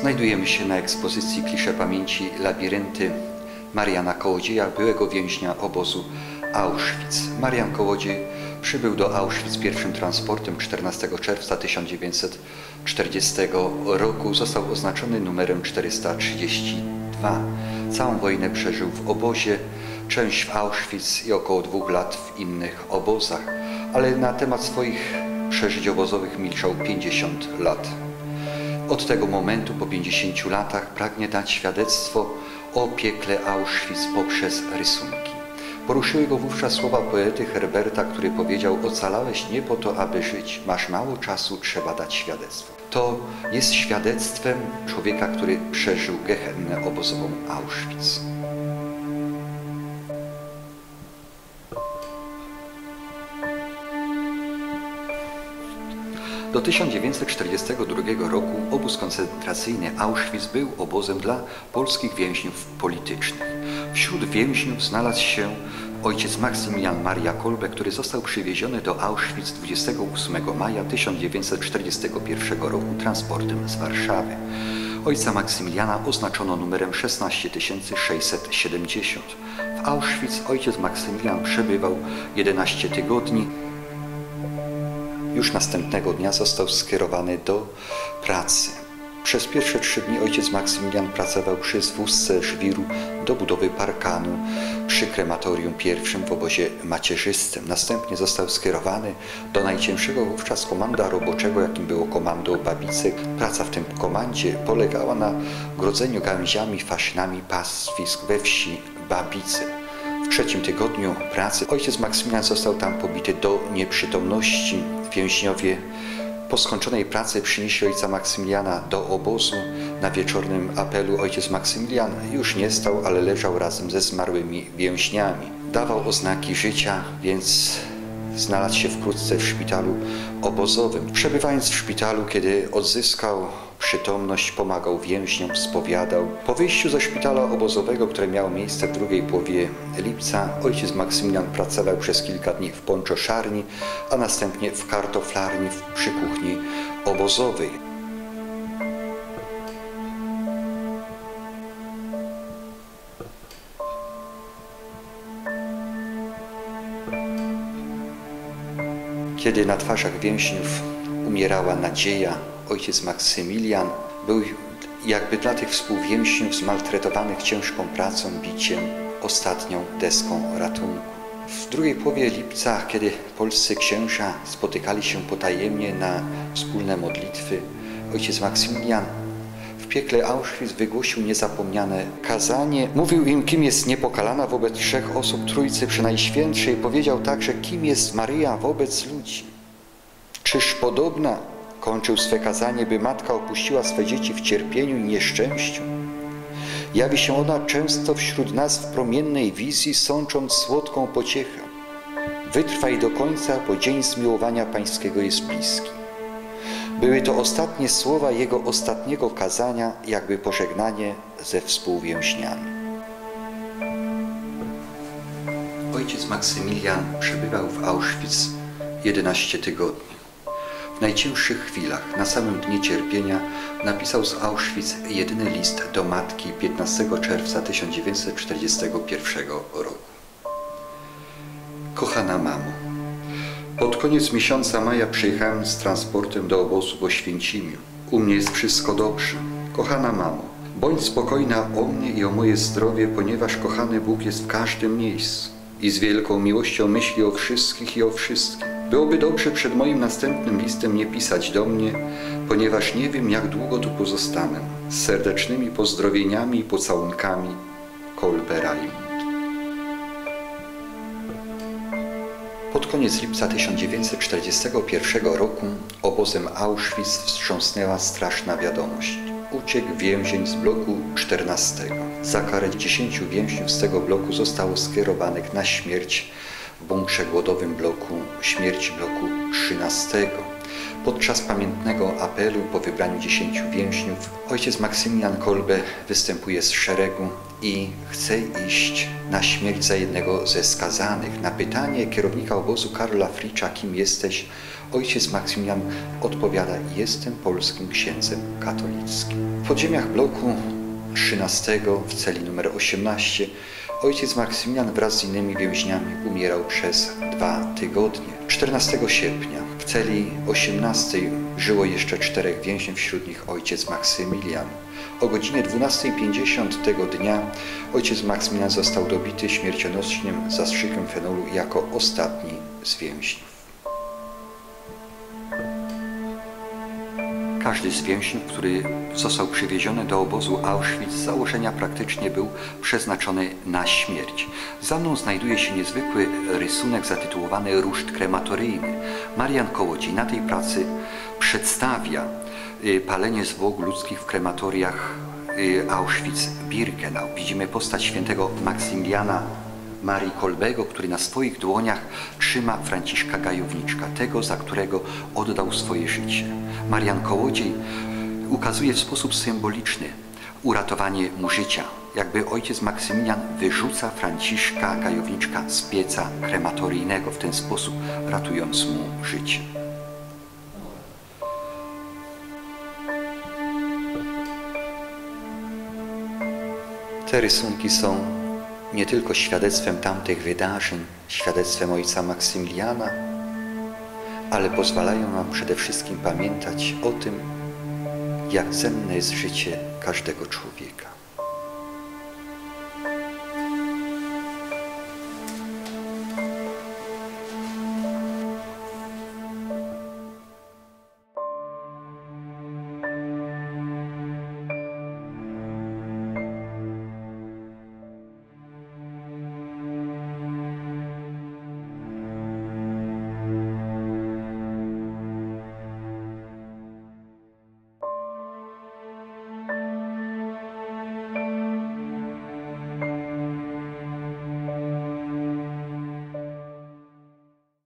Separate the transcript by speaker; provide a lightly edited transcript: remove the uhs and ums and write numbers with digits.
Speaker 1: Znajdujemy się na ekspozycji Klisze Pamięci Labirynty Mariana Kołodzieja, byłego więźnia obozu Auschwitz. Marian Kołodziej przybył do Auschwitz pierwszym transportem 14 czerwca 1940 roku. Został oznaczony numerem 432. Całą wojnę przeżył w obozie, część w Auschwitz i około 2 lat w innych obozach, ale na temat swoich przeżyć obozowych milczał 50 lat. Od tego momentu, po 50 latach, pragnie dać świadectwo o piekle Auschwitz poprzez rysunki. Poruszyły go wówczas słowa poety Herberta, który powiedział: ocalałeś nie po to, aby żyć, masz mało czasu, trzeba dać świadectwo. To jest świadectwem człowieka, który przeżył gehennę obozową Auschwitz. Do 1942 roku obóz koncentracyjny Auschwitz był obozem dla polskich więźniów politycznych. Wśród więźniów znalazł się ojciec Maksymilian Maria Kolbe, który został przywieziony do Auschwitz 28 maja 1941 roku transportem z Warszawy. Ojca Maksymiliana oznaczono numerem 16670. W Auschwitz ojciec Maksymilian przebywał 11 tygodni. Już następnego dnia został skierowany do pracy. Przez pierwsze 3 dni ojciec Maksymilian pracował przy zwózce żwiru do budowy parkanu przy krematorium pierwszym w obozie macierzystym. Następnie został skierowany do najcięższego wówczas komanda roboczego, jakim było komando Babice. Praca w tym komandzie polegała na grodzeniu gałęziami, faszynami pastwisk we wsi Babice. W 3. tygodniu pracy ojciec Maksymilian został tam pobity do nieprzytomności. Więźniowie po skończonej pracy przynieśli ojca Maksymiliana do obozu. Na wieczornym apelu ojciec Maksymilian już nie stał, ale leżał razem ze zmarłymi więźniami. Dawał oznaki życia, więc znalazł się wkrótce w szpitalu obozowym. Przebywając w szpitalu, kiedy odzyskał przytomność, pomagał więźniom, spowiadał. Po wyjściu ze szpitala obozowego, które miało miejsce w drugiej połowie lipca, ojciec Maksymilian pracował przez kilka dni w ponczoszarni, a następnie w kartoflarni przy kuchni obozowej. Kiedy na twarzach więźniów umierała nadzieja, ojciec Maksymilian był jakby dla tych współwięźniów zmaltretowanych ciężką pracą, biciem, ostatnią deską ratunku. W drugiej połowie lipca, kiedy polscy księża spotykali się potajemnie na wspólne modlitwy, ojciec Maksymilian w piekle Auschwitz wygłosił niezapomniane kazanie. Mówił im, kim jest niepokalana wobec 3 osób Trójcy Przenajświętszej. Powiedział także, kim jest Maryja wobec ludzi. Czyż podobna, kończył swe kazanie, by matka opuściła swe dzieci w cierpieniu i nieszczęściu? Jawi się ona często wśród nas w promiennej wizji, sącząc słodką pociechę. Wytrwaj do końca, bo dzień zmiłowania Pańskiego jest bliski. Były to ostatnie słowa jego ostatniego kazania, jakby pożegnanie ze współwięźniami. Ojciec Maksymilian przebywał w Auschwitz 11 tygodni. W najcięższych chwilach, na samym dnie cierpienia, napisał z Auschwitz jedyny list do matki 15 czerwca 1941 roku. Kochana mamo, pod koniec miesiąca maja przyjechałem z transportem do obozu w Oświęcimiu. U mnie jest wszystko dobrze. Kochana mamo, bądź spokojna o mnie i o moje zdrowie, ponieważ kochany Bóg jest w każdym miejscu i z wielką miłością myśli o wszystkich i o wszystkim. Byłoby dobrze przed moim następnym listem nie pisać do mnie, ponieważ nie wiem, jak długo tu pozostanę. Z serdecznymi pozdrowieniami i pocałunkami, Kolbe Raimund. Pod koniec lipca 1941 roku obozem Auschwitz wstrząsnęła straszna wiadomość. Uciekł więzień z bloku 14. Za karę 10 więźniów z tego bloku zostało skierowanych na śmierć w bunkrze głodowym śmierć bloku 13. Podczas pamiętnego apelu po wybraniu 10 więźniów ojciec Maksymilian Kolbe występuje z szeregu i chce iść na śmierć za jednego ze skazanych. Na pytanie kierownika obozu Karola Fricza, kim jesteś, ojciec Maksymilian odpowiada: jestem polskim księdzem katolickim. W podziemiach bloku 13 w celi numer 18 ojciec Maksymilian wraz z innymi więźniami umierał przez 2 tygodnie. 14 sierpnia w celi 18 żyło jeszcze 4 więźniów, wśród nich ojciec Maksymilian. O godzinie 12:50 tego dnia ojciec Maksymilian został dobity śmiercionośnym zastrzykiem fenolu jako ostatni z więźniów. Każdy z więźniów, który został przywieziony do obozu Auschwitz, z założenia praktycznie był przeznaczony na śmierć. Za mną znajduje się niezwykły rysunek zatytułowany Ruszt krematoryjny. Marian Kołodziej na tej pracy przedstawia palenie zwłok ludzkich w krematoriach Auschwitz-Birkenau. Widzimy postać świętego Maksymiliana Marii Kolbego, który na swoich dłoniach trzyma Franciszka Gajowniczka, tego, za którego oddał swoje życie. Marian Kołodziej ukazuje w sposób symboliczny uratowanie mu życia, jakby ojciec Maksymilian wyrzuca Franciszka Gajowniczka z pieca krematoryjnego, w ten sposób ratując mu życie. Te rysunki są nie tylko świadectwem tamtych wydarzeń, świadectwem ojca Maksymiliana, ale pozwalają nam przede wszystkim pamiętać o tym, jak cenne jest życie każdego człowieka.